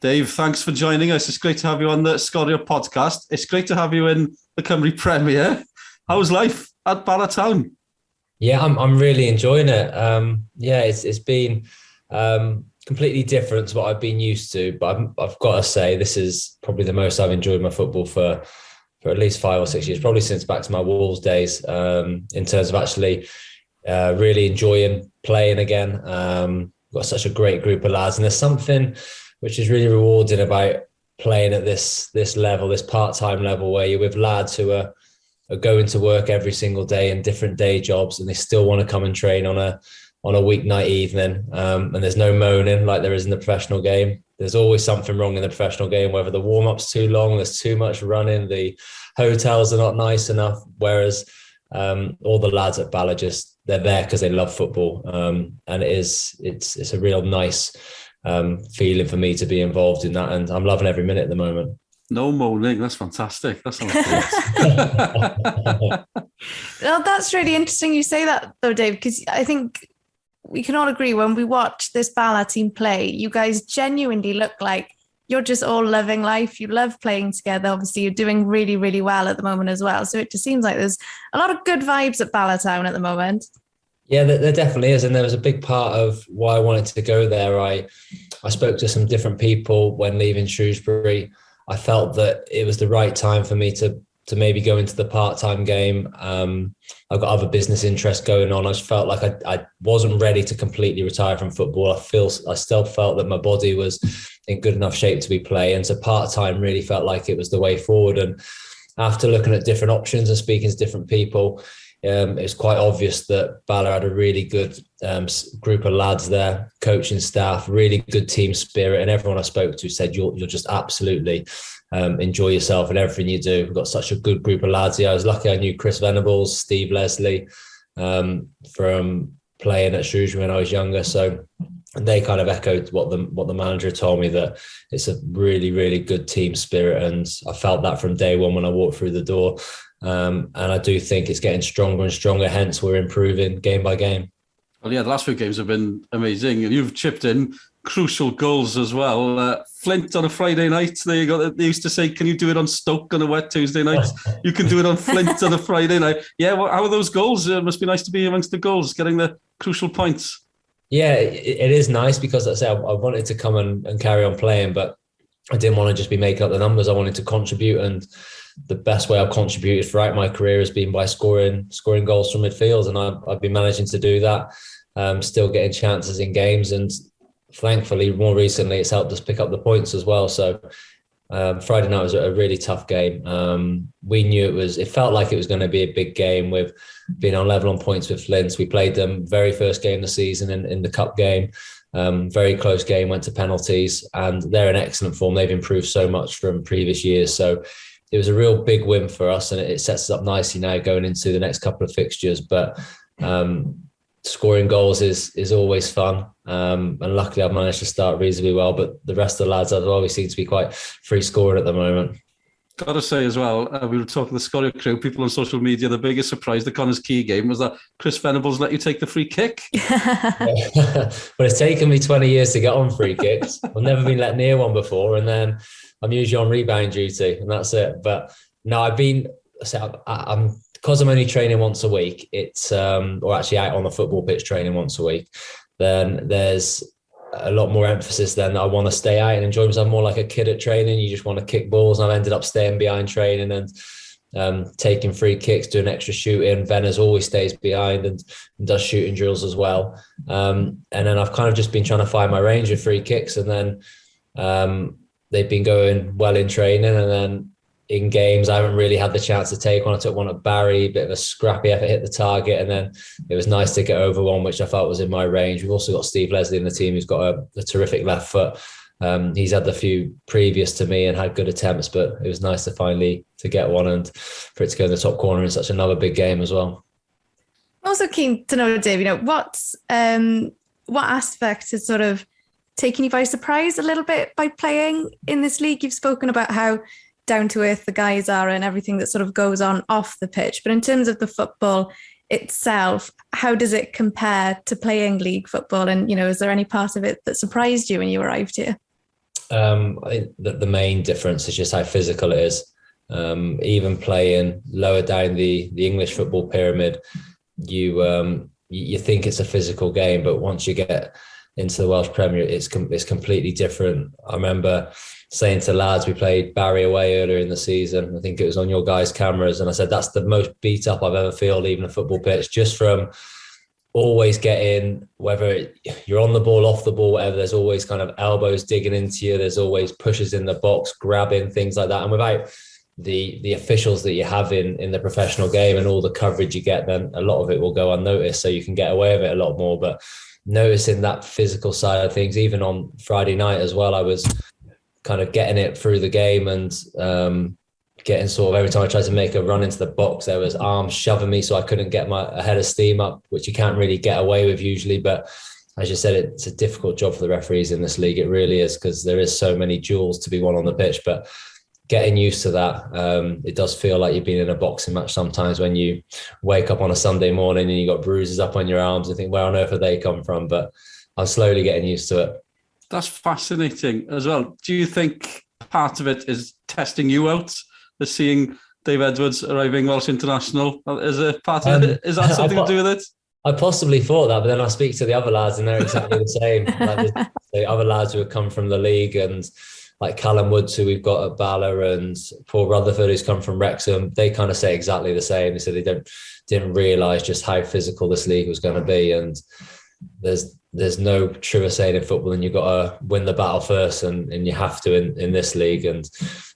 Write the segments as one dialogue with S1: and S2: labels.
S1: Dave, thanks for joining us. It's great to have you on the Scorio podcast. It's great to have you in the Cymru Premier. How's life at Bala Town?
S2: Yeah, I'm really enjoying it. It's been completely different to what I've been used to, but I've got to say this is probably the most I've enjoyed my football for at least 5 or 6 years, probably since back to my Wolves days, in terms of actually really enjoying playing again. Got such a great group of lads, and there's something which is really rewarding about playing at this level, this part-time level, where you're with lads who are going to work every single day in different day jobs, and they still want to come and train on a weeknight evening. And there's no moaning like there is in the professional game. There's always something wrong in the professional game, whether the warm-up's too long, there's too much running, the hotels are not nice enough. Whereas all the lads at Bala they're there because they love football. And it's a real nice feeling for me to be involved in that. And I'm loving every minute at the moment.
S1: No moaning. That's fantastic. That sounds
S3: great. Well, that's really interesting you say that though, Dave, because I think we can all agree when we watch this Bala team play, you guys genuinely look like you're just all loving life. You love playing together. Obviously, you're doing really, really well at the moment as well. So it just seems like there's a lot of good vibes at Bala Town at the moment.
S2: Yeah, there definitely is. And there was a big part of why I wanted to go there. I spoke to some different people when leaving Shrewsbury. I felt that it was the right time for me to maybe go into the part-time game. I've got other business interests going on. I just felt like I wasn't ready to completely retire from football. I still felt that my body was in good enough shape to be playing. So part-time really felt like it was the way forward. And after looking at different options and speaking to different people, it's quite obvious that Bala had a really good group of lads there, coaching staff, really good team spirit, and everyone I spoke to said you'll just absolutely enjoy yourself in everything you do. We've got such a good group of lads here. I was lucky I knew Chris Venables, Steve Leslie from playing at Shrewsbury when I was younger, so they kind of echoed what the manager told me, that it's a really, really good team spirit, and I felt that from day one when I walked through the door. And I do think it's getting stronger and stronger, hence we're improving game by game.
S1: Well, yeah, the last few games have been amazing. You've chipped in crucial goals as well. Flint on a Friday night, there you go. They used to say, can you do it on Stoke on a wet Tuesday night? You can do it on Flint on a Friday night. Yeah, well, how are those goals? It must be nice to be amongst the goals, getting the crucial points.
S2: Yeah, it is nice because, as I say, I wanted to come and carry on playing, but I didn't want to just be making up the numbers. I wanted to contribute, and the best way I've contributed throughout my career has been by scoring goals from midfield, and I've been managing to do that, still getting chances in games, and thankfully more recently it's helped us pick up the points as well. So Friday night was a really tough game. We knew it felt like it was going to be a big game, with being on level on points with Flint. We played them very first game of the season in the cup game. Very close game, went to penalties, and they're in excellent form. They've improved so much from previous years. So it was a real big win for us, and it sets us up nicely now going into the next couple of fixtures. But scoring goals is always fun. And luckily I've managed to start reasonably well, but the rest of the lads as well, we seem to be quite free scoring at the moment.
S1: Got to say as well, we were talking to the Scorio crew, people on social media, the biggest surprise, the Connors Key game, was that Chris Venables let you take the free kick.
S2: Well, it's taken me 20 years to get on free kicks. I've never been let near one before, and then I'm usually on rebound duty, and that's it. But no, I'm because I'm only training once a week, it's or actually out on the football pitch training once a week, then there's a lot more emphasis then that I want to stay out and enjoy myself more like a kid at training. You just want to kick balls, and I've ended up staying behind training and taking free kicks, doing extra shooting. Veners always stays behind and does shooting drills as well. And then I've kind of just been trying to find my range of free kicks, and then they've been going well in training, and then in games I haven't really had the chance to take one. I took one at Barry, a bit of a scrappy effort, hit the target, and then it was nice to get over one which I felt was in my range. We've also got Steve Leslie in the team, who's got a terrific left foot. He's had the few previous to me and had good attempts, but it was nice to finally to get one and for it to go in the top corner in such another big game as well.
S3: I'm also keen to know, Dave, what aspect has sort of taken you by surprise a little bit by playing in this league? You've spoken about how down to earth the guys are and everything that sort of goes on off the pitch. But in terms of the football itself, how does it compare to playing league football? And, is there any part of it that surprised you when you arrived here?
S2: I think that the main difference is just how physical it is. Even playing lower down the English football pyramid, you think it's a physical game, but once you get into the Welsh Premier, it's completely different. I remember saying to lads, we played Barry away earlier in the season. I think it was on your guys' cameras, and I said that's the most beat up I've ever felt leaving a football pitch, just from always getting, whether you're on the ball, off the ball, whatever, there's always kind of elbows digging into you. There's always pushes in the box, grabbing, things like that. And without the officials that you have in the professional game and all the coverage you get, then a lot of it will go unnoticed. So you can get away with it a lot more. But noticing that physical side of things, even on Friday night as well, I was kind of getting it through the game and getting sort of, every time I tried to make a run into the box, there was arms shoving me, so I couldn't get a head of steam up, which you can't really get away with usually. But as you said, it's a difficult job for the referees in this league. It really is, because there is so many duels to be won on the pitch. But getting used to that, it does feel like you've been in a boxing match sometimes when you wake up on a Sunday morning and you got bruises up on your arms and think, where on earth have they come from? But I'm slowly getting used to it.
S1: That's fascinating as well. Do you think part of it is testing you out, the seeing Dave Edwards arriving Welsh international? Is a part of it? Is that something to do with it?
S2: I possibly thought that, but then I speak to the other lads and they're exactly the same. Like the other lads who have come from the league, and like Callum Woods, who we've got at Bala, and Paul Rutherford, who's come from Wrexham, they kind of say exactly the same. They said they didn't realise just how physical this league was going to be. And there's no truer saying in football than you've got to win the battle first, and you have to in this league. And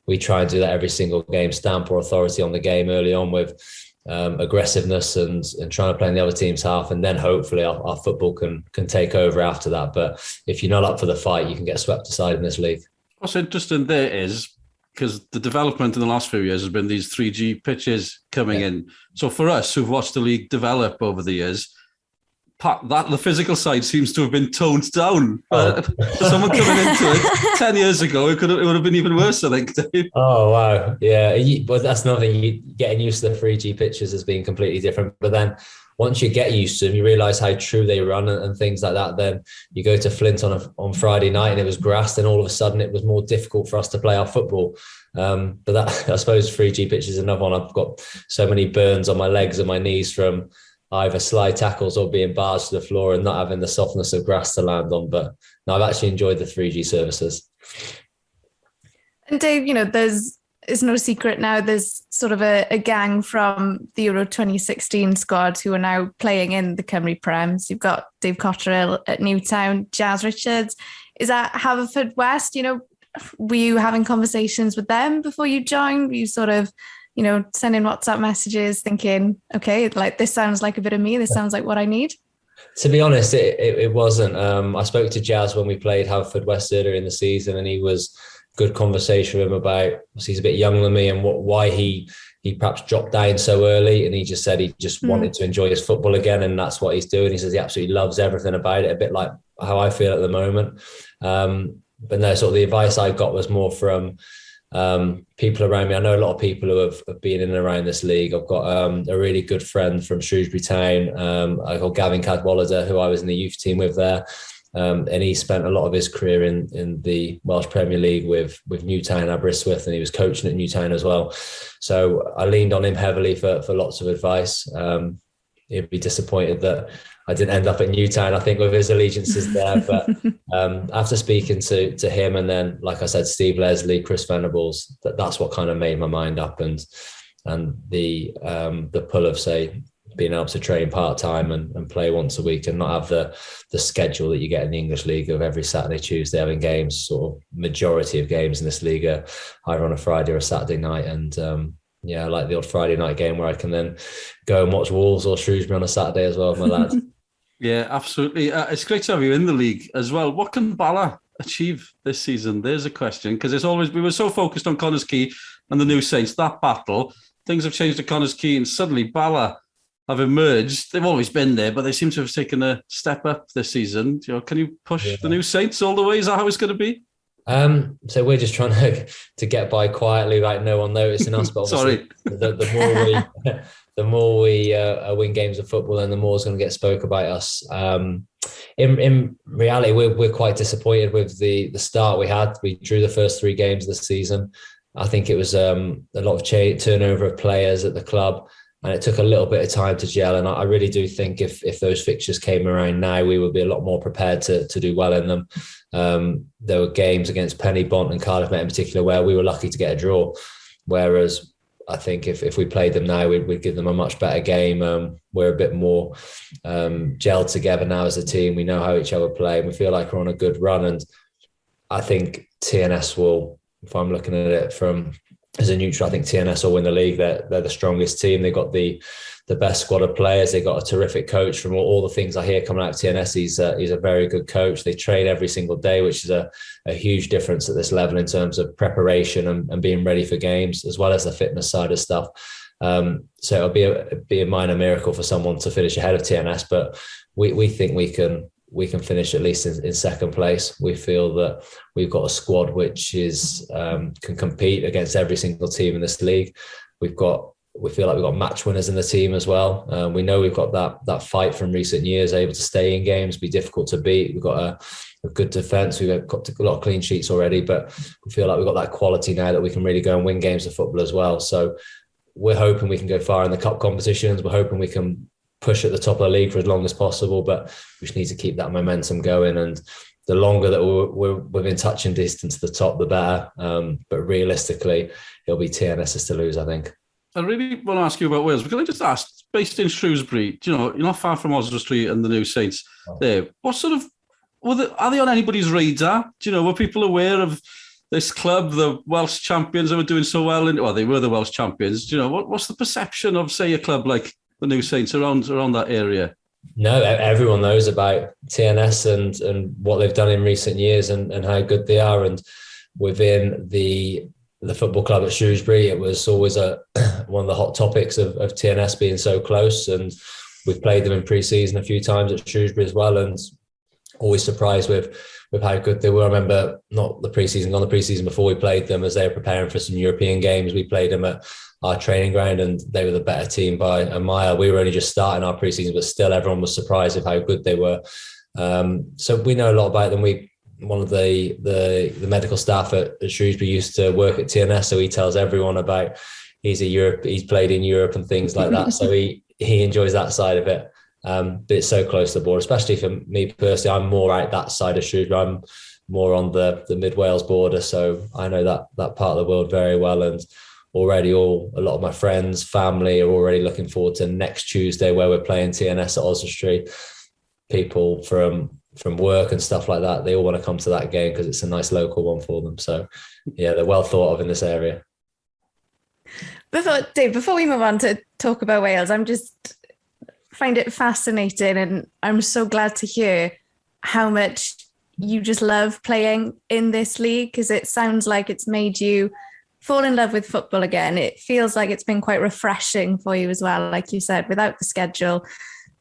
S2: we try and do that every single game, stamp our authority on the game early on with aggressiveness and trying to play in the other team's half, and then hopefully our football can take over after that. But if you're not up for the fight, you can get swept aside in this league.
S1: What's interesting there is, because the development in the last few years has been these 3G pitches coming in. So for us who've watched the league develop over the years, the physical side seems to have been toned down. For someone coming into it 10 years ago, it would have been even worse, I think, Dave.
S2: Oh, wow. Yeah. But that's nothing. Getting used to the 3G pitches has been completely different. But then once you get used to them, you realise how true they run and things like that. Then you go to Flint on Friday night and it was grass, and all of a sudden it was more difficult for us to play our football. But that, I suppose 3G pitches is another one. I've got so many burns on my legs and my knees from either slide tackles or being barged to the floor and not having the softness of grass to land on. But no, I've actually enjoyed the 3G services.
S3: And Dave, it's no secret now, there's sort of a gang from the Euro 2016 squad who are now playing in the Cymru Prems. You've got Dave Cotterill at Newtown, Jazz Richards is at Haverfordwest. Were you having conversations with them before you joined? Were you sort of, sending WhatsApp messages thinking, okay, like this sounds like a bit of me, this sounds like what I need?
S2: To be honest, it wasn't. I spoke to Jazz when we played Haverfordwest earlier in the season, and he was good conversation with him about, he's a bit younger than me, and why he perhaps dropped down so early. And he just said he just wanted to enjoy his football again, and that's what he's doing. He says he absolutely loves everything about it, a bit like how I feel at the moment. But no, sort of the advice I got was more from people around me. I know a lot of people who have been in and around this league. I've got a really good friend from Shrewsbury Town, I call Gavin Cadwallader, who I was in the youth team with there. And he spent a lot of his career in the Welsh Premier League with Newtown, Aberystwyth, and he was coaching at Newtown as well. So I leaned on him heavily for lots of advice. He'd be disappointed that I didn't end up at Newtown, I think, with his allegiances there. But after speaking to him, and then, like I said, Steve Leslie, Chris Venables, that's what kind of made my mind up, and the pull of, say, being able to train part-time and play once a week and not have the schedule that you get in the English League of every Saturday, Tuesday having games. Sort of majority of games in this league are either on a Friday or a Saturday night. And I like the odd Friday night game where I can then go and watch Wolves or Shrewsbury on a Saturday as well with my lads.
S1: Yeah, absolutely. It's great to have you in the league as well. What can Bala achieve this season? There's a question, because we were so focused on Connors Quay and the New Saints, that battle. Things have changed at Connors Quay, and suddenly Bala have emerged. They've always been there, but they seem to have taken a step up this season. Can you push the New Saints all the way? Is that how it's going to be?
S2: So we're just trying to get by quietly, like no one noticing us. But
S1: sorry,
S2: the more we win games of football, then the more is going to get spoke about us. in reality, we're quite disappointed with the start we had. We drew the first 3 games of the season. I think it was a lot of turnover of players at the club, and it took a little bit of time to gel. And I really do think if those fixtures came around now, we would be a lot more prepared to do well in them. There were games against Penny, Bont and Cardiff Met in particular where we were lucky to get a draw. Whereas I think if we played them now, we'd give them a much better game. We're a bit more gelled together now as a team. We know how each other play, and we feel like we're on a good run. And I think TNS will, if I'm looking at it from as a neutral, I think TNS will win the league. They're the strongest team. They've got the best squad of players. They've got a terrific coach. From all the things I hear coming out of TNS, he's a very good coach. They train every single day, which is a huge difference at this level in terms of preparation and being ready for games, as well as the fitness side of stuff. So it'll be a minor miracle for someone to finish ahead of TNS, but we think we can finish at least in second place. We feel that we've got a squad which is can compete against every single team in this league. We feel like we've got match winners in the team as well. We know we've got that fight from recent years, able to stay in games, be difficult to beat. We've got a good defence. We've got a lot of clean sheets already, but we feel like we've got that quality now that we can really go and win games of football as well. So we're hoping we can go far in the cup competitions. We're hoping we can push at the top of the league for as long as possible, but we just need to keep that momentum going. And the longer that we're within touching distance to the top, the better. But realistically, it'll be TNS's to lose, I think.
S1: I really want to ask you about Wales, because I just asked, based in Shrewsbury, you're not far from Oswestry and the New Saints there. What sort of, are they on anybody's radar? Were people aware of this club, the Welsh champions that were doing so well? They were the Welsh champions. What's the perception of, say, a club like the New Saints around that area?
S2: No, everyone knows about TNS and what they've done in recent years and how good they are. And within the football club at Shrewsbury, it was always one of the hot topics of TNS being so close. And we've played them in pre-season a few times at Shrewsbury as well, and always surprised with how good they were. I remember on the pre-season before we played them, as they were preparing for some European games, we played them at our training ground and they were the better team by a mile. We were only just starting our pre-season, but still everyone was surprised of how good they were. So we know a lot about them. One of the medical staff at Shrewsbury used to work at TNS, so he tells everyone about he's played in Europe and things like that. So he enjoys that side of it. But it's so close to the border, especially for me personally. I'm more out that side of Shrewsbury. I'm more on the mid Wales border, so I know that part of the world very well. And already a lot of my friends, family are already looking forward to next Tuesday where we're playing TNS at Oswestry. People from work and stuff like that, they all want to come to that game because it's a nice local one for them. So yeah, they're well thought of in this area.
S3: Before we move on to talk about Wales, I'm just find it fascinating, and I'm so glad to hear how much you just love playing in this league, because it sounds like it's made you fall in love with football again. It feels like it's been quite refreshing for you as well, like you said, without the schedule,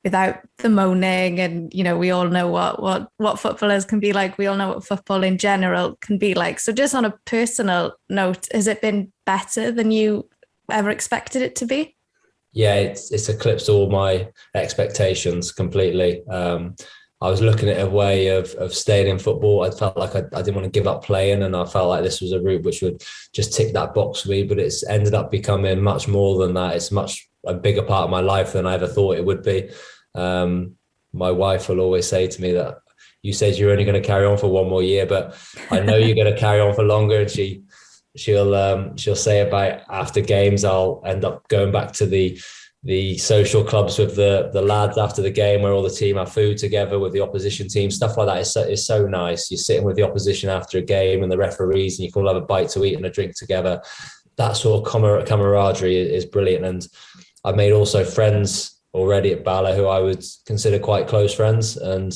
S3: without the moaning. And we all know what footballers can be like. We all know what football in general can be like. So just on a personal note, has it been better than you ever expected it to be?
S2: Yeah, it's eclipsed all my expectations completely. I was looking at a way of staying in football. I felt like I didn't want to give up playing, and I felt like this was a route which would just tick that box for me, but it's ended up becoming much more than that. It's a bigger part of my life than I ever thought it would be. My wife will always say to me that you said you're only going to carry on for one more year, but I know you're going to carry on for longer. And she'll say about after games, I'll end up going back to the social clubs with the lads after the game, where all the team have food together with the opposition team. Stuff like that is so nice. You're sitting with the opposition after a game and the referees, and you can all have a bite to eat and a drink together. That sort of camaraderie is brilliant. And I've made also friends already at Bala who I would consider quite close friends. And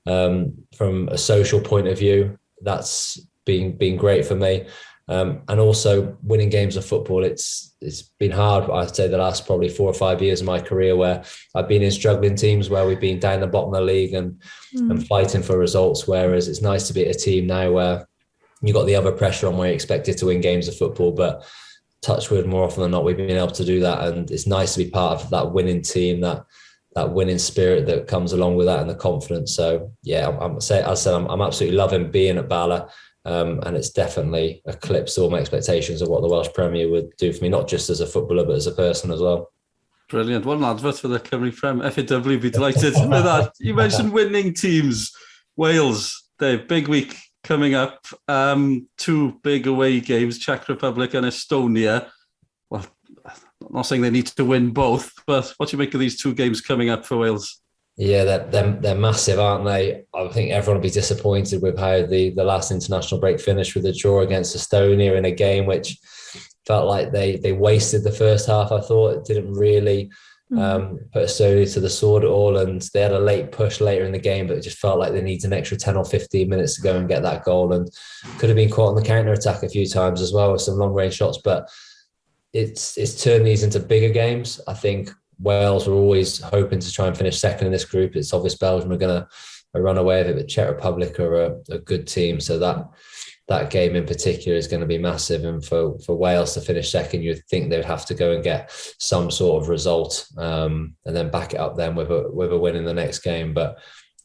S2: from a social point of view, that's been great for me. And also winning games of football, it's been hard. I'd say the last probably 4 or 5 years of my career where I've been in struggling teams where we've been down the bottom of the league and fighting for results. Whereas it's nice to be at a team now where you got the other pressure on, where you're expected to win games of football, but touch wood, more often than not, we've been able to do that. And it's nice to be part of that winning team that that winning spirit that comes along with that and the confidence. So yeah, I'm absolutely loving being at Bala. And it's definitely eclipsed all my expectations of what the Welsh Premier would do for me, not just as a footballer, but as a person as well.
S1: Brilliant. What an advert for the Cymru Prem. FAW be delighted with that. You mentioned winning teams. Wales, Dave, big week coming up. 2 big away games, Czech Republic and Estonia. Well, I'm not saying they need to win both, but what do you make of these 2 games coming up for Wales?
S2: Yeah, they're massive, aren't they? I think everyone will be disappointed with how the last international break finished with a draw against Estonia in a game which felt like they wasted the first half. I thought it didn't really put Estonia to the sword at all, and they had a late push later in the game, but it just felt like they needed an extra 10 or 15 minutes to go and get that goal, and could have been caught on the counter-attack a few times as well with some long-range shots. But it's turned these into bigger games. I think Wales were always hoping to try and finish second in this group. It's obvious Belgium are going to run away with it, but Czech Republic are a good team. So that game in particular is going to be massive. And for Wales to finish second, you'd think they would have to go and get some sort of result and then back it up then with a win in the next game. But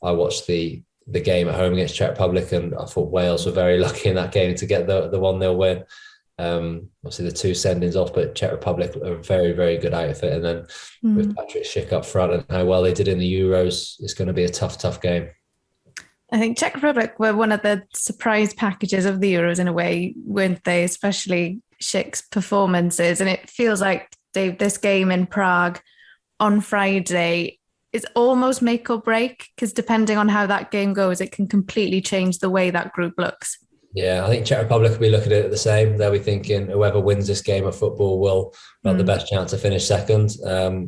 S2: I watched the game at home against Czech Republic, and I thought Wales were very lucky in that game to get the 1-0 win. Obviously the 2 sendings off, but Czech Republic are a very, very good outfit. And then with Patrick Schick up front and how well they did in the Euros, it's going to be a tough game.
S3: I think Czech Republic were one of the surprise packages of the Euros in a way, weren't they? Especially Schick's performances. And it feels like, Dave, this game in Prague on Friday is almost make or break, because depending on how that game goes, it can completely change the way that group looks.
S2: Yeah, I think Czech Republic will be looking at it the same. They'll be thinking whoever wins this game of football will have the best chance to finish second.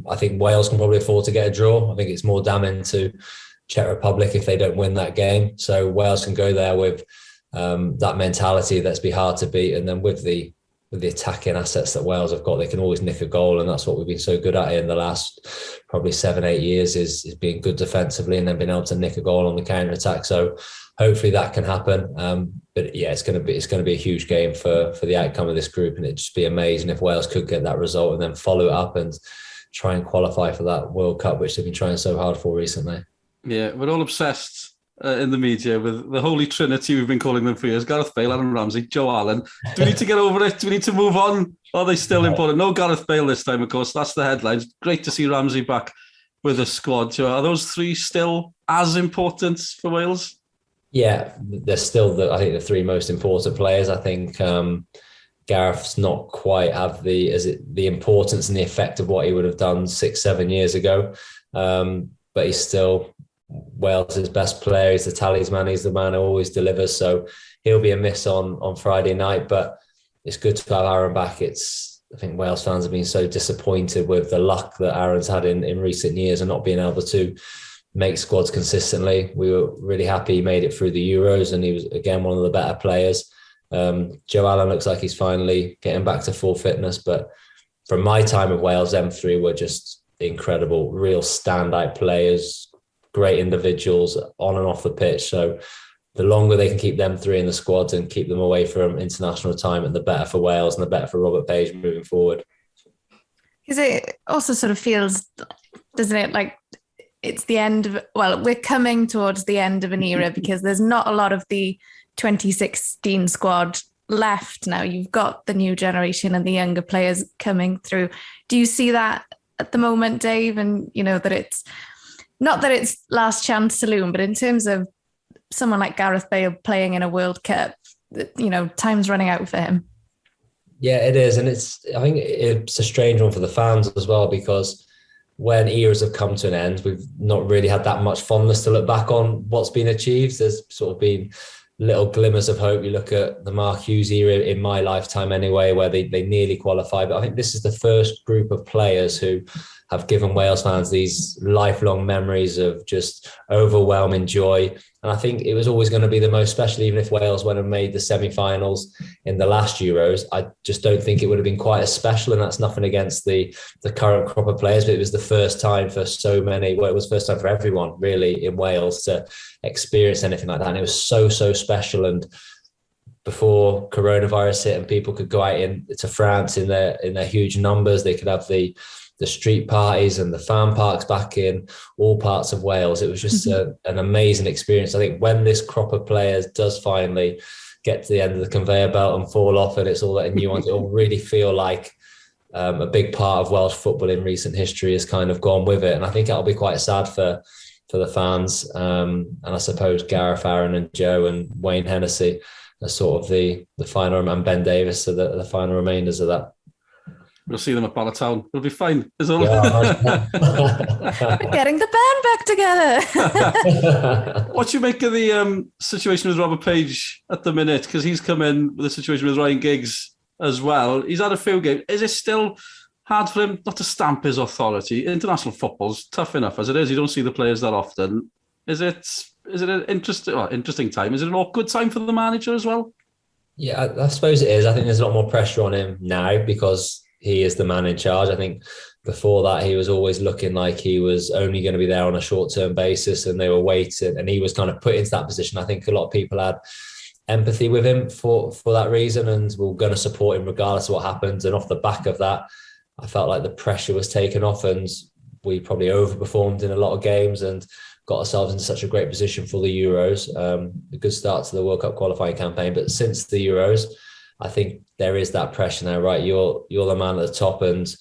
S2: I think Wales can probably afford to get a draw. I think it's more damning to Czech Republic if they don't win that game. So Wales can go there with that mentality that's be hard to beat. And then with the attacking assets that Wales have got, they can always nick a goal. And that's what we've been so good at in the last probably 7-8 years is being good defensively and then being able to nick a goal on the counter attack. So hopefully that can happen. But yeah, it's going to be a huge game for the outcome of this group, and it'd just be amazing if Wales could get that result and then follow it up and try and qualify for that World Cup, which they've been trying so hard for recently. Yeah,
S1: we're all obsessed in the media with the Holy Trinity we've been calling them for years: Gareth Bale, Aaron Ramsey, Joe Allen. Do we need to get over it? Do we need to move on? Are they still important? No Gareth Bale this time, of course. That's the headlines. Great to see Ramsey back with the squad. Are those 3 still as important for Wales?
S2: Yeah, they're still I think the 3 most important players. I think Gareth's not quite have the importance and the effect of what he would have done 6-7 years ago, but he's still Wales' best player. He's the talisman. He's the man who always delivers. So he'll be a miss on Friday night, but it's good to have Aaron back. I think Wales fans have been so disappointed with the luck that Aaron's had in recent years and not being able to make squads consistently. We were really happy he made it through the Euros, and he was again one of the better players. Joe Allen looks like he's finally getting back to full fitness, but from my time of Wales, them 3 were just incredible, real standout players, great individuals on and off the pitch. So the longer they can keep them 3 in the squad and keep them away from international time, and the better for Wales and the better for Robert Page moving forward.
S3: Because it also sort of feels, doesn't it, like it's the end of, well, we're coming towards the end of an era, because there's not a lot of the 2016 squad left now. You've got the new generation and the younger players coming through. Do you see that at the moment, Dave? And, that it's not that it's last chance saloon, but in terms of someone like Gareth Bale playing in a World Cup, time's running out for him.
S2: Yeah, it is. And I think it's a strange one for the fans as well, because when eras have come to an end, we've not really had that much fondness to look back on what's been achieved. There's sort of been little glimmers of hope. You look at the Mark Hughes era in my lifetime anyway, where they nearly qualified. But I think this is the first group of players who have given Wales fans these lifelong memories of just overwhelming joy. And I think it was always going to be the most special, even if Wales went and made the semi-finals in the last Euros. I just don't think it would have been quite as special, and that's nothing against the current crop of players, but it was the first time for so many, well, it was the first time for everyone really in Wales to experience anything like that. And it was so special. And before coronavirus hit and people could go out to France in their huge numbers, they could have the the street parties and the fan parks back in all parts of Wales. It was just an amazing experience. I think when this crop of players does finally get to the end of the conveyor belt and fall off and it's all that new ones, it'll really feel like a big part of Welsh football in recent history has kind of gone with it. And I think that'll be quite sad for the fans. And I suppose Gareth Aaron and Joe and Wayne Hennessy are sort of the final, and Ben Davis are the final remainders of that.
S1: We'll see them at Ballatown. It'll be fine. Is all.
S3: We're getting the band back together.
S1: What do you make of the situation with Robert Page at the minute? Because he's come in with a situation with Ryan Giggs as well. He's had a few games. Is it still hard for him not to stamp his authority? International football's tough enough as it is. You don't see the players that often. Is it an interesting time? Is it an awkward time for the manager as well?
S2: Yeah, I suppose it is. I think there's a lot more pressure on him now because he is the man in charge. I think before that, he was always looking like he was only going to be there on a short-term basis and they were waiting, and he was kind of put into that position. I think a lot of people had empathy with him for that reason and were going to support him regardless of what happens. And off the back of that, I felt like the pressure was taken off and we probably overperformed in a lot of games and got ourselves into such a great position for the Euros. A good start to the World Cup qualifying campaign. But since the Euros, I think there is that pressure now, right? You're the man at the top and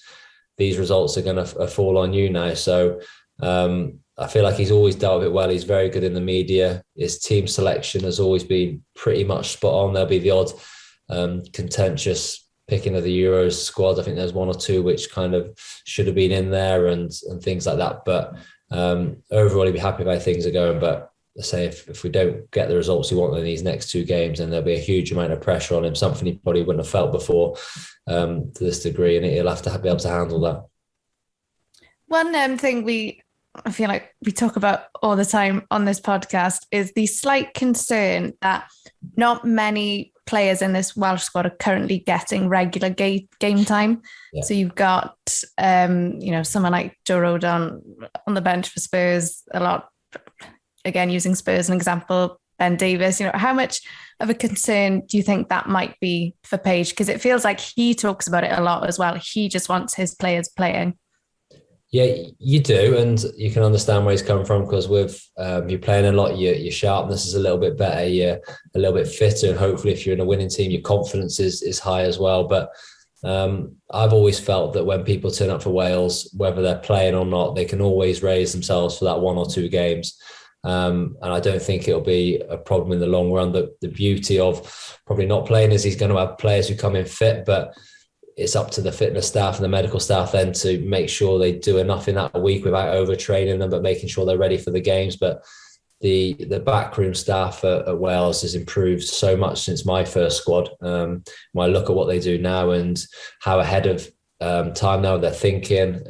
S2: these results are going to fall on you now. So I feel like he's always dealt with it well. He's very good in the media. His team selection has always been pretty much spot on. There'll be the odd contentious picking of the Euros squad. I think there's one or two which kind of should have been in there and things like that. But overall, he'd be happy with how things are going. But let's say if we don't get the results we want in these next two games, then there'll be a huge amount of pressure on him, something he probably wouldn't have felt before to this degree, and he'll have to be able to handle that.
S3: One thing I feel like we talk about all the time on this podcast is the slight concern that not many players in this Welsh squad are currently getting regular game time. Yeah. So you've got, someone like Joe Rodon on the bench for Spurs a lot. Again, using Spurs as an example, Ben Davis, how much of a concern do you think that might be for Page? Because it feels like he talks about it a lot as well. He just wants his players playing.
S2: Yeah, you do. And you can understand where he's coming from because with you playing a lot, your sharpness is a little bit better. You're a little bit fitter. And hopefully if you're in a winning team, your confidence is high as well. But I've always felt that when people turn up for Wales, whether they're playing or not, they can always raise themselves for that one or two games. And I don't think it'll be a problem in the long run. The beauty of probably not playing is he's going to have players who come in fit, but it's up to the fitness staff and the medical staff then to make sure they do enough in that week without overtraining them, but making sure they're ready for the games. But the backroom staff at Wales has improved so much since my first squad. When I look at what they do now and how ahead of time now they're thinking,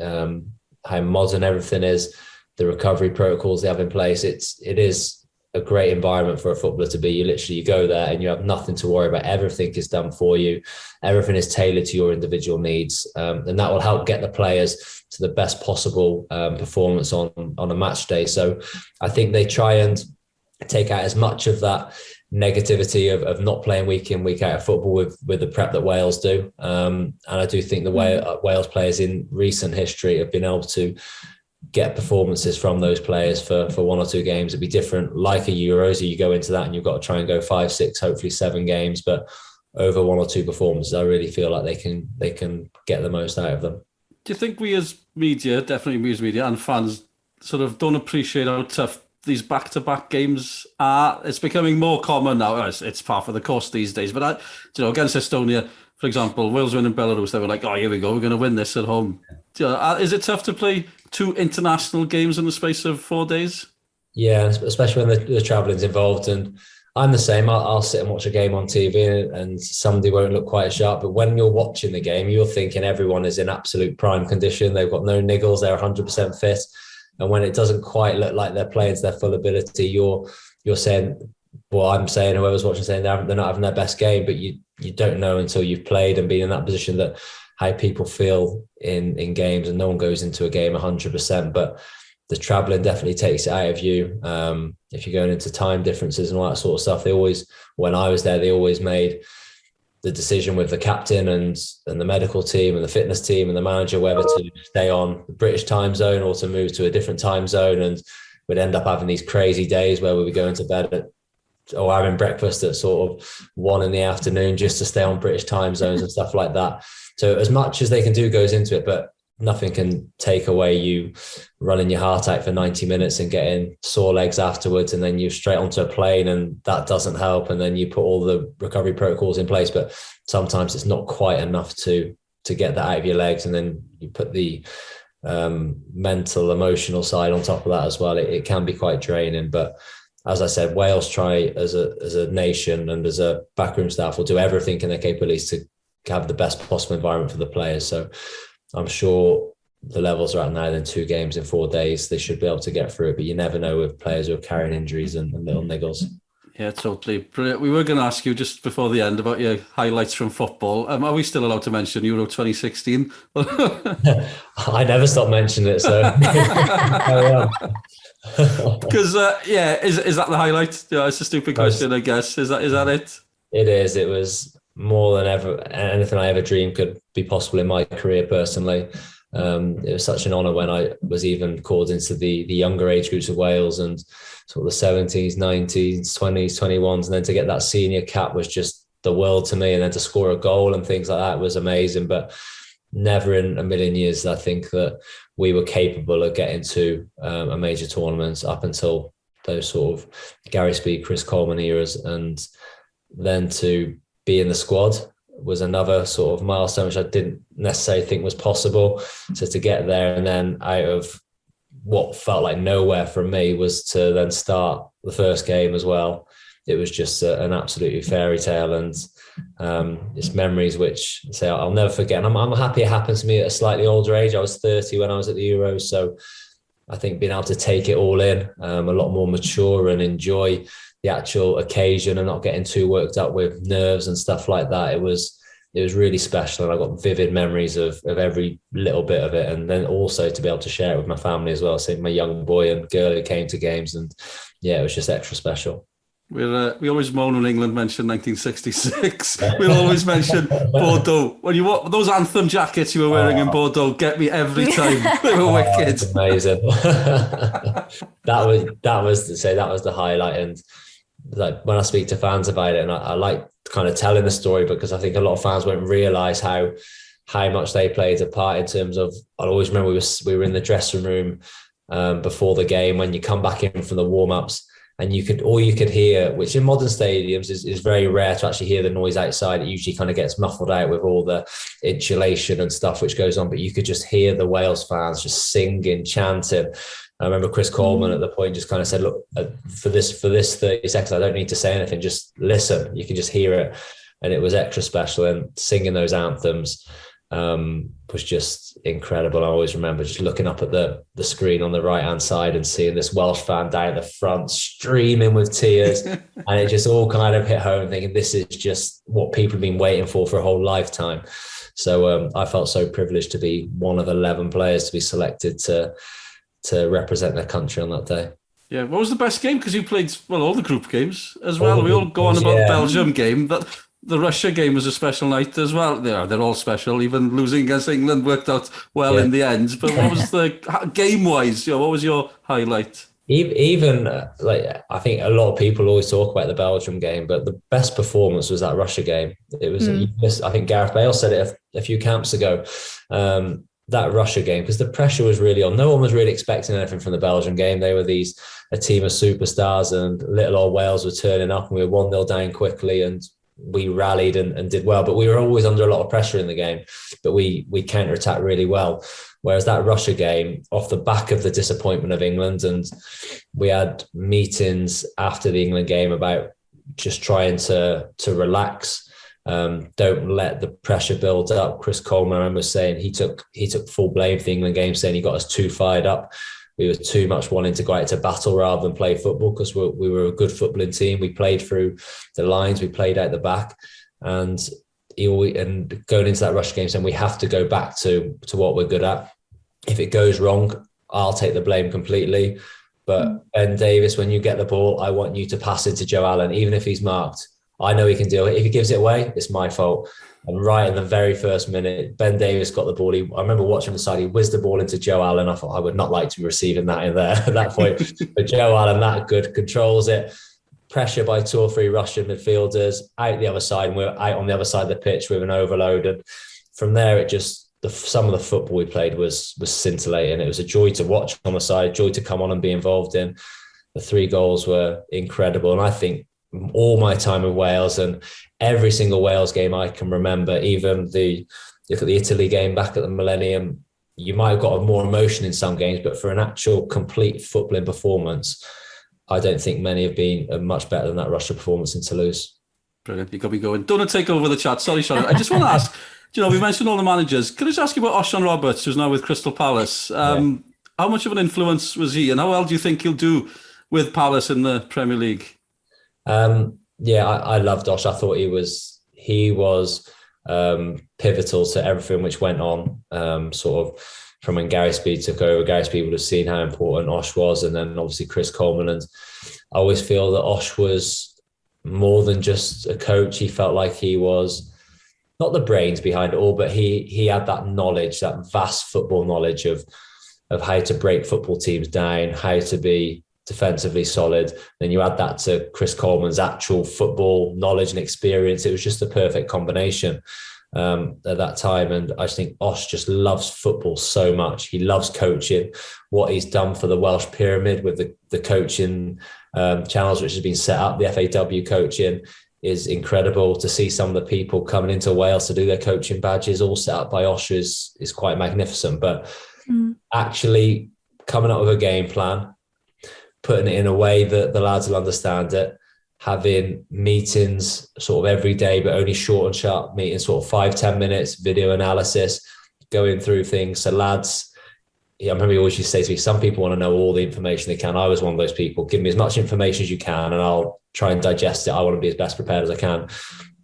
S2: how modern everything is, the recovery protocols they have in place, it is a great environment for a footballer to be. You go there and you have nothing to worry about. Everything is done for you. Everything is tailored to your individual needs. And that will help get the players to the best possible performance on a match day. So I think they try and take out as much of that negativity of not playing week in, week out of football with the prep that Wales do. And I do think the Wales players in recent history have been able to get performances from those players for one or two games. It'd be different like a Euros. You go into that and you've got to try and go 5, 6, hopefully 7 games, but over one or two performances, I really feel like they can get the most out of them. Do
S1: you think we as media, definitely news media and fans, sort of don't appreciate how tough these back-to-back games are? It's becoming more common now. It's par for the course these days, but against Estonia, for example, Wales winning Belarus, they were like, oh, here we go, we're going to win this at home. Is it tough to play 2 international games in the space of 4 days? Yeah,
S2: especially when the travelling's involved. And I'm the same. I'll sit and watch a game on TV and somebody won't look quite as sharp. But when you're watching the game, you're thinking everyone is in absolute prime condition. They've got no niggles. They're 100% fit. And when it doesn't quite look like they're playing to their full ability, you're saying, well, I'm saying whoever's watching saying they're not having their best game, but you don't know until you've played and been in that position that how people feel in games, and no one goes into a game 100%, but the traveling definitely takes it out of you. If you're going into time differences and all that sort of stuff, when I was there, they always made the decision with the captain and the medical team and the fitness team and the manager whether to stay on the British time zone or to move to a different time zone. And we'd end up having these crazy days where we would go into bed or having breakfast at sort of 1 PM just to stay on British time zones and stuff like that. So as much as they can do goes into it, but nothing can take away you running your heart out for 90 minutes and getting sore legs afterwards, and then you're straight onto a plane and that doesn't help, and then you put all the recovery protocols in place, but sometimes it's not quite enough to get that out of your legs, and then you put the mental, emotional side on top of that as well. It can be quite draining, but as I said, Wales try as a nation and as a backroom staff will do everything in their capabilities to have the best possible environment for the players. So I'm sure the levels are at now than 2 games in 4 days. They should be able to get through it, but you never know with players who are carrying injuries and little niggles.
S1: Yeah, totally. Brilliant. We were going to ask you just before the end about your highlights from football. Are we still allowed to mention Euro 2016?
S2: I never stop mentioning it, so
S1: because is that the highlight? Yeah, it's a stupid question, I guess. Is that it?
S2: It is. It was more than ever anything I ever dreamed could be possible in my career personally. It was such an honour when I was even called into the younger age groups of Wales and sort of the 70s, 90s, 20s, 21s, and then to get that senior cap was just the world to me, and then to score a goal and things like that was amazing. But never in a million years I think that we were capable of getting to a major tournament up until those sort of Gary Speed, Chris Coleman eras, and then to be in the squad was another sort of milestone, which I didn't necessarily think was possible. So to get there, and then out of what felt like nowhere from me was to then start the first game as well. It was just an absolutely fairy tale, and it's memories which say I'll never forget. And I'm happy it happened to me at a slightly older age. I was 30 when I was at the Euros, so I think being able to take it all in, a lot more mature and enjoy the actual occasion and not getting too worked up with nerves and stuff like that. It was really special, and I got vivid memories of every little bit of it. And then also to be able to share it with my family as well, seeing my young boy and girl who came to games, and yeah, it was just extra special.
S1: We always moan when England mention 1966. We'll always mention Bordeaux. When you want those anthem jackets you were wearing in Bordeaux, get me every time. They were wicked.
S2: Amazing. that was the highlight. And like when I speak to fans about it, and I like kind of telling the story, because I think a lot of fans won't realise how much they played a part in terms of. I always remember we were in the dressing room before the game when you come back in from the warm-ups. And you could hear, which in modern stadiums is very rare to actually hear the noise outside. It usually kind of gets muffled out with all the insulation and stuff which goes on, but you could just hear the Wales fans just singing, chanting. I remember Chris Coleman at the point just kind of said, look, for this 30 seconds, I don't need to say anything, just listen. You can just hear it. And it was extra special. And singing those anthems was just incredible. I always remember just looking up at the screen on the right-hand side and seeing this Welsh fan down the front streaming with tears. And it just all kind of hit home, thinking this is just what people have been waiting for a whole lifetime. So I felt so privileged to be one of 11 players to be selected to represent their country on that day.
S1: Yeah, what was the best game? Because you played, all the group games as well. We all go on about the Belgium game. The Russia game was a special night as well. They're all special. Even losing against England worked out well in the end. But what was the game-wise? What was your highlight?
S2: Even I think a lot of people always talk about the Belgium game, but the best performance was that Russia game. It was, I think Gareth Bale said it a few camps ago. That Russia game, because the pressure was really on. No one was really expecting anything from the Belgium game. They were a team of superstars, and little old Wales were turning up, and we were 1-0 down quickly, and we rallied and did well, but we were always under a lot of pressure in the game, but we counter-attacked really well. Whereas that Russia game, off the back of the disappointment of England, and we had meetings after the England game about just trying to relax, don't let the pressure build up. Chris Coleman, I remember saying he took full blame for the England game, saying he got us too fired up. We were too much wanting to go out to battle rather than play football, because we were a good footballing team. We played through the lines, we played out the back, and going into that Russia game saying we have to go back to what we're good at. If it goes wrong, I'll take the blame completely. But Ben Davies, when you get the ball, I want you to pass it to Joe Allen, even if he's marked. I know he can do it. If he gives it away, it's my fault. And right in the very first minute, Ben Davies got the ball. I remember watching the side. He whizzed the ball into Joe Allen. I thought I would not like to be receiving that in there at that point. But Joe Allen, that good, controls it. Pressure by 2 or 3 Russian midfielders out the other side. And we're out on the other side of the pitch with an overload. And from there, it just some of the football we played was scintillating. It was a joy to watch on the side, joy to come on and be involved in. The 3 goals were incredible. And I think all my time with Wales and every single Wales game I can remember, even look at the Italy game back at the Millennium, you might have got more emotion in some games, but for an actual complete footballing performance, I don't think many have been much better than that Russia performance in Toulouse.
S1: Brilliant. You got me going. Don't want to take over the chat. Sorry, Sean. I just want to ask, we mentioned all the managers. Can I just ask you about Osian Roberts, who's now with Crystal Palace? How much of an influence was he, and how well do you think he'll do with Palace in the Premier League?
S2: I loved Osh. I thought he was pivotal to everything which went on, sort of from when Gary Speed took over. Gary Speed would have seen how important Osh was, and then obviously Chris Coleman. And I always feel that Osh was more than just a coach. He felt like he was not the brains behind it all, but he had that knowledge, that vast football knowledge of how to break football teams down, how to be defensively solid. Then you add that to Chris Coleman's actual football knowledge and experience. It was just a perfect combination at that time. And I just think Osh just loves football so much. He loves coaching. What he's done for the Welsh pyramid with the coaching channels which has been set up, the FAW coaching, is incredible. To see some of the people coming into Wales to do their coaching badges all set up by Osh is quite magnificent. But actually coming up with a game plan, putting it in a way that the lads will understand it, having meetings sort of every day, but only short and sharp meetings, sort of 5-10 minutes, video analysis, going through things. So lads, I remember he always used to say to me, some people want to know all the information they can. I was one of those people. Give me as much information as you can and I'll try and digest it. I want to be as best prepared as I can.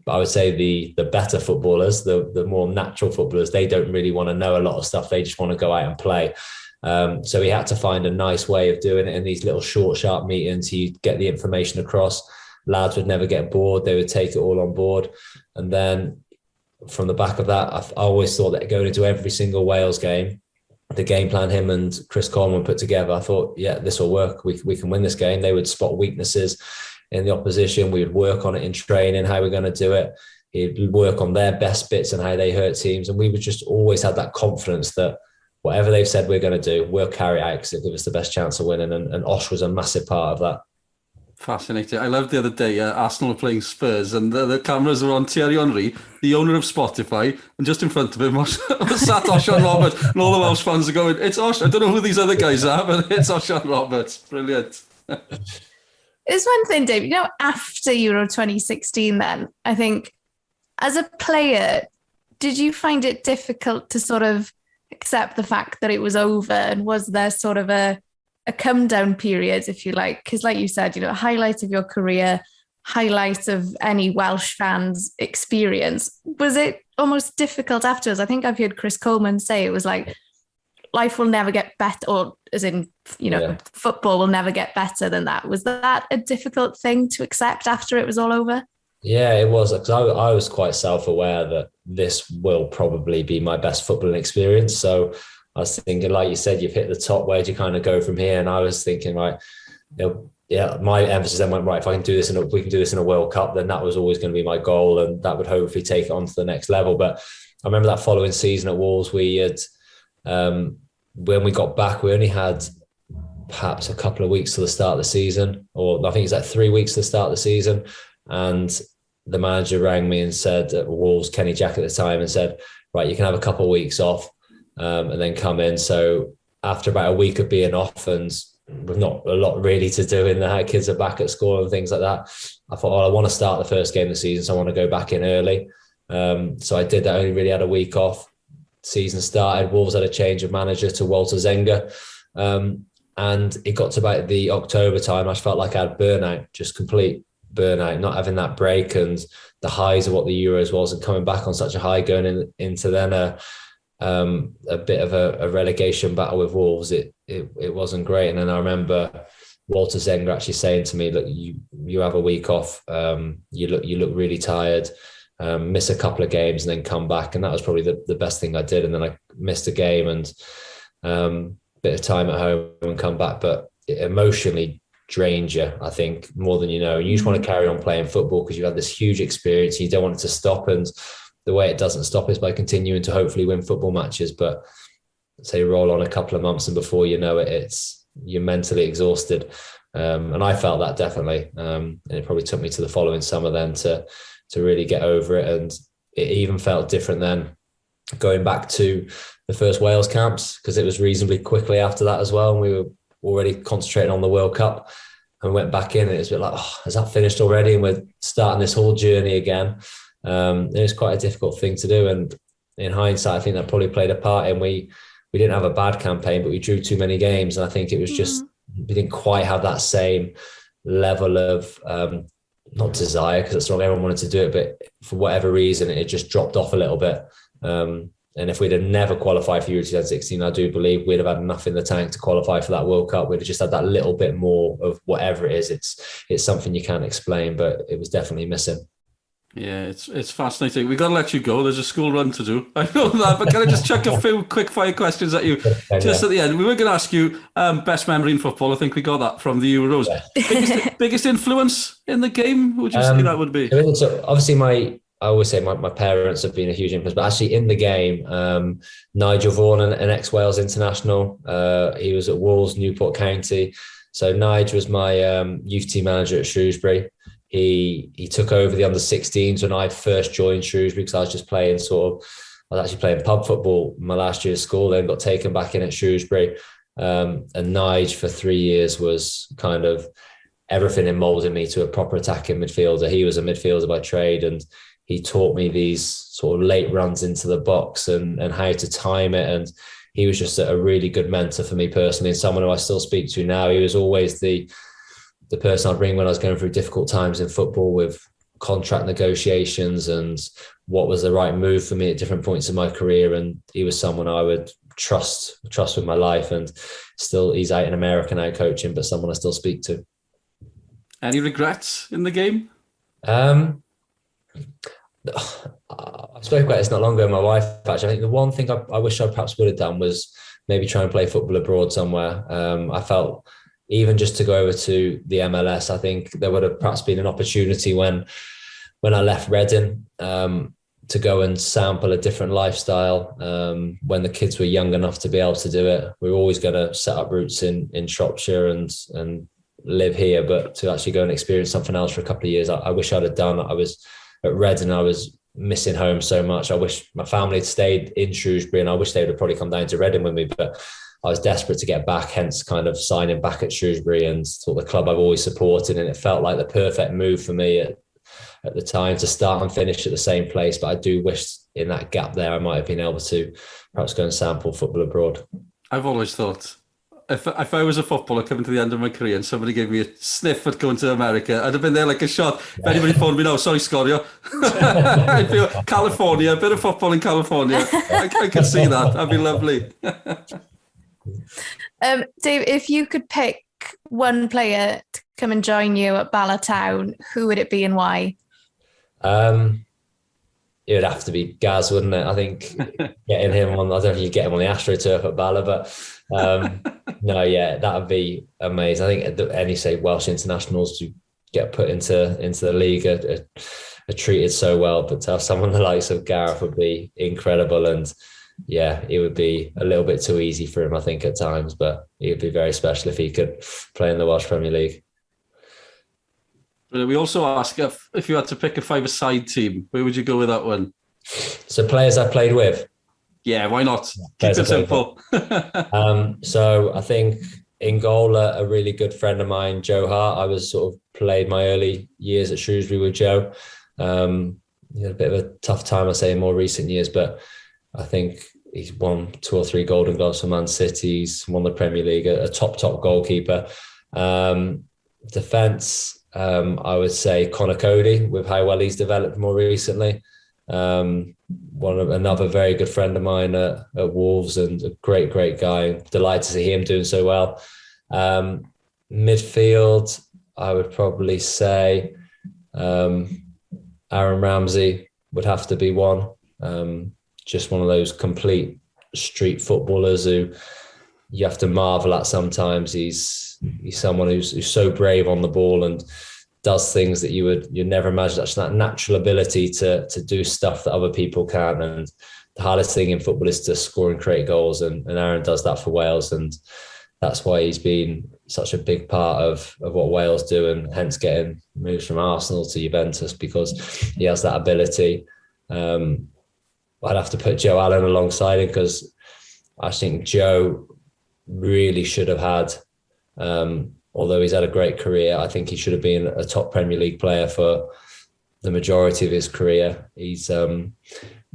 S2: But I would say the better footballers, the more natural footballers, they don't really want to know a lot of stuff. They just want to go out and play. So he had to find a nice way of doing it in these little short, sharp meetings. He'd get the information across. Lads would never get bored. They would take it all on board. And then from the back of that, I always thought that going into every single Wales game, the game plan him and Chris Coleman put together, I thought, yeah, this will work. We can win this game. They would spot weaknesses in the opposition. We would work on it in training, how we're going to do it. He'd work on their best bits and how they hurt teams. And we would just always have that confidence that whatever they've said we're going to do, we'll carry it out because it gives us the best chance of winning. And Osh was a massive part of that.
S1: Fascinating. I loved the other day, Arsenal were playing Spurs and the cameras were on Thierry Henry, the owner of Spotify, and just in front of him was sat Osian Roberts, and all the Welsh fans are going, it's Osh. I don't know who these other guys are, but it's Osian Roberts. Brilliant.
S3: There's one thing, Dave, after Euro 2016 then, I think as a player, did you find it difficult to sort of accept the fact that it was over, and was there sort of a come down period, if you like? Because like you said, highlight of your career, highlight of any Welsh fans' experience. Was it almost difficult afterwards? I think I've heard Chris Coleman say it was like life will never get better, or as in, football will never get better than that. Was that a difficult thing to accept after it was all over?
S2: Yeah, it was, because I was quite self-aware that this will probably be my best footballing experience. So I was thinking, like you said, you've hit the top. Where do you kind of go from here? And I was thinking, right, my emphasis then went, right, if I can do this, we can do this in a World Cup, then that was always going to be my goal, and that would hopefully take it on to the next level. But I remember that following season at Wolves, we had, when we got back, we only had perhaps a couple of weeks to the start of the season, or I think it's like 3 weeks to the start of the season. And the manager rang me and said, at Wolves, Kenny Jack at the time, and said, right, you can have a couple of weeks off and then come in. So after about a week of being off and with not a lot really to do in there, kids are back at school and things like that, I thought, I want to start the first game of the season, so I want to go back in early. So I did that. I only really had a week off. Season started. Wolves had a change of manager to Walter Zenga. And it got to about the October time, I felt like I had burnout, just complete burnout, not having that break and the highs of what the Euros was, and coming back on such a high going into then a bit of a relegation battle with Wolves. It wasn't great. And then I remember Walter Zenga actually saying to me, look, you have a week off. You look really tired. Miss a couple of games and then come back. And that was probably the best thing I did. And then I missed a game and bit of time at home and come back. But it emotionally drained you, I think, more than you know. And you just want to carry on playing football because you had this huge experience. And you don't want it to stop. And the way it doesn't stop is by continuing to hopefully win football matches. But say roll on a couple of months and before you know it, you're mentally exhausted. And I felt that definitely. And it probably took me to the following summer then to really get over it. And it even felt different then going back to the first Wales camps, because it was reasonably quickly after that as well. And we were already concentrating on the World Cup and went back in. And it was a bit like, oh, has that finished already? And we're starting this whole journey again. It was quite a difficult thing to do. And in hindsight, I think that probably played a part in we didn't have a bad campaign, but we drew too many games. And I think it was just, we didn't quite have that same level of, not desire, because it's wrong, everyone wanted to do it, but for whatever reason, it just dropped off a little bit. And if we'd have never qualified for Euro 2016, I do believe we'd have had enough in the tank to qualify for that World Cup. We'd have just had that little bit more of whatever it is. It's something you can't explain, but it was definitely missing.
S1: Yeah, it's fascinating. We've got to let you go. There's a school run to do. I know that, but can I just chuck a few quick fire questions at you just at the end? We were going to ask you best memory in football. I think we got that from the Euros. Yeah. Biggest influence in the game? Would you say that would be?
S2: So obviously, I always say my parents have been a huge influence, but actually in the game, Nigel Vaughan, an ex-Wales international, he was at Wolves, Newport County. So Nigel was my youth team manager at Shrewsbury. He took over the under-16s when I first joined Shrewsbury, because I was just playing I was actually playing pub football my last year of school, then got taken back in at Shrewsbury. And Nige for 3 years was kind of everything in moulding me to a proper attacking midfielder. He was a midfielder by trade, and he taught me these sort of late runs into the box and how to time it. And he was just a really good mentor for me personally, and someone who I still speak to now. He was always the person I'd ring when I was going through difficult times in football with contract negotiations and what was the right move for me at different points in my career. And he was someone I would trust with my life. And still, he's out in America now coaching, but someone I still speak to.
S1: Any regrets in the game?
S2: I spoke about this not long ago with my wife, actually. I think the one thing I wish I perhaps would have done was maybe try and play football abroad somewhere. I felt even just to go over to the MLS, I think there would have perhaps been an opportunity when I left Reading to go and sample a different lifestyle when the kids were young enough to be able to do it. We were always going to set up roots in Shropshire and live here, but to actually go and experience something else for a couple of years, I wish I'd have done. I was at Reading, I was missing home so much. I wish my family had stayed in Shrewsbury, and I wish they would have probably come down to Reading with me, but I was desperate to get back, hence kind of signing back at Shrewsbury and sort of the club I've always supported. And it felt like the perfect move for me at the time to start and finish at the same place. But I do wish in that gap there, I might have been able to perhaps go and sample football abroad.
S1: I've always thought if I was a footballer coming to the end of my career and somebody gave me a sniff at going to America, I'd have been there like a shot. If anybody phoned me now, sorry, Scoria. I'd feel California, a bit of football in California. I could see that. That'd be lovely.
S3: Dave, if you could pick one player to come and join you at Bala Town, who would it be and why?
S2: It would have to be Gaz, wouldn't it? I think getting him on, I don't know if you get him on the AstroTurf at Bala, but no, yeah, that would be amazing. I think any, say, Welsh internationals who get put into the league are treated so well, but to have someone the likes of Gareth would be incredible. And yeah, it would be a little bit too easy for him, I think, at times, but it would be very special if he could play in the Welsh Premier League.
S1: We also ask if you had to pick a five-a-side team, where would you go with that one?
S2: So players I played with?
S1: Yeah, why not? Keep it simple.
S2: So I think in goal, a really good friend of mine, Joe Hart. I was sort of played my early years at Shrewsbury with Joe. He had a bit of a tough time, I say, in more recent years, but I think he's won 2 or 3 Golden Gloves for Man City. He's won the Premier League, a top goalkeeper. Defence, I would say Conor Cody, with how well he's developed more recently. Another very good friend of mine at Wolves, and a great guy. Delighted to see him doing so well. Midfield, I would probably say Aaron Ramsey would have to be one. Just one of those complete street footballers who you have to marvel at sometimes. He's someone who's so brave on the ball and does things that you'd never imagine. That's that natural ability to do stuff that other people can't. And the hardest thing in football is to score and create goals. And Aaron does that for Wales. And that's why he's been such a big part of what Wales do, and hence getting moves from Arsenal to Juventus, because he has that ability. I'd have to put Joe Allen alongside him, because I think Joe really should have had, although he's had a great career, I think he should have been a top Premier League player for the majority of his career. He's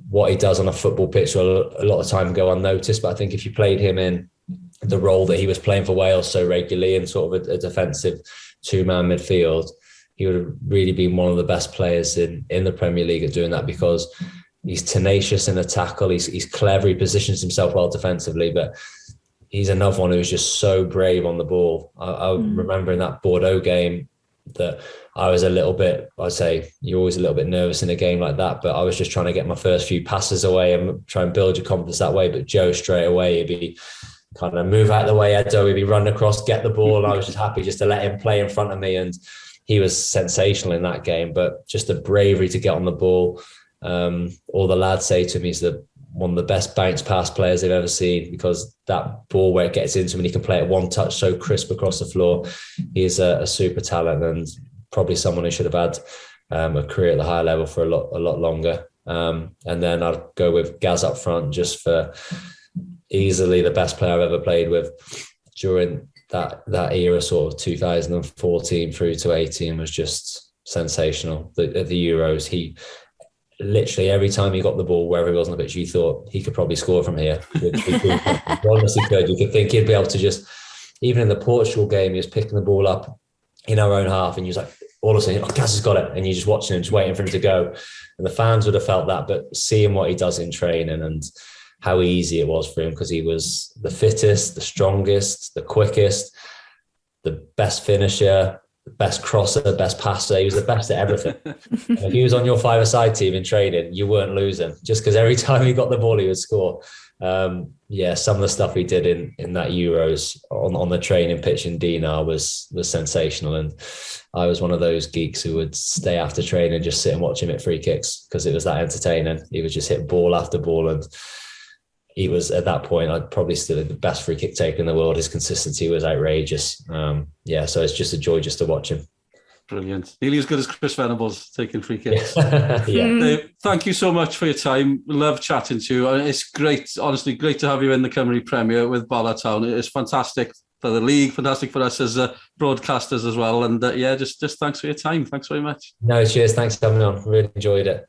S2: what he does on a football pitch will a lot of time go unnoticed, but I think if you played him in the role that he was playing for Wales so regularly in sort of a defensive two-man midfield, he would have really been one of the best players in the Premier League at doing that, because he's tenacious in a tackle, he's clever, he positions himself well defensively, but he's another one who's just so brave on the ball. I remember in that Bordeaux game that I was a little bit, I'd say you're always a little bit nervous in a game like that, but I was just trying to get my first few passes away and try and build your confidence that way. But Joe straight away, he'd be kind of move out of the way, Edo, he'd be running across, get the ball, and I was just happy just to let him play in front of me, and he was sensational in that game. But just the bravery to get on the ball. All the lads say to me he's one of the best bounce pass players they've ever seen, because that ball where it gets into him and he can play it one touch so crisp across the floor. He's a super talent, and probably someone who should have had a career at the higher level for a lot longer. And then I'd go with Gaz up front, just for easily the best player I've ever played with during that era, sort of 2014 through to 18 was just sensational. At the Euros, he literally every time he got the ball, wherever he was on the pitch, you thought he could probably score from here. Honestly, you could think he'd be able to just, even in the Portugal game, he was picking the ball up in our own half, and he was like, all of a sudden, Gaz has got it, and you're just watching him, just waiting for him to go. And the fans would have felt that, but seeing what he does in training and how easy it was for him, because he was the fittest, the strongest, the quickest, the best finisher, the best crosser, the best passer. He was the best at everything. If he was on your five-a-side team in training, you weren't losing, just because every time he got the ball, he would score. Some of the stuff he did in that Euros on the training pitch in Dinar was sensational. And I was one of those geeks who would stay after training and just sit and watch him hit free kicks, because it was that entertaining. He would just hit ball after ball, and he was, at that point, I'd probably still the best free kick taker in the world. His consistency was outrageous. So it's just a joy just to watch him.
S1: Brilliant. Nearly as good as Chris Venables taking free kicks.
S2: Yeah.
S1: Dave, thank you so much for your time. Love chatting to you. It's great, honestly, great to have you in the Cymru Premier with Bala Town. It's fantastic for the league, fantastic for us as broadcasters as well. And just thanks for your time. Thanks very much.
S2: No, cheers. Thanks for having me on. Really enjoyed it.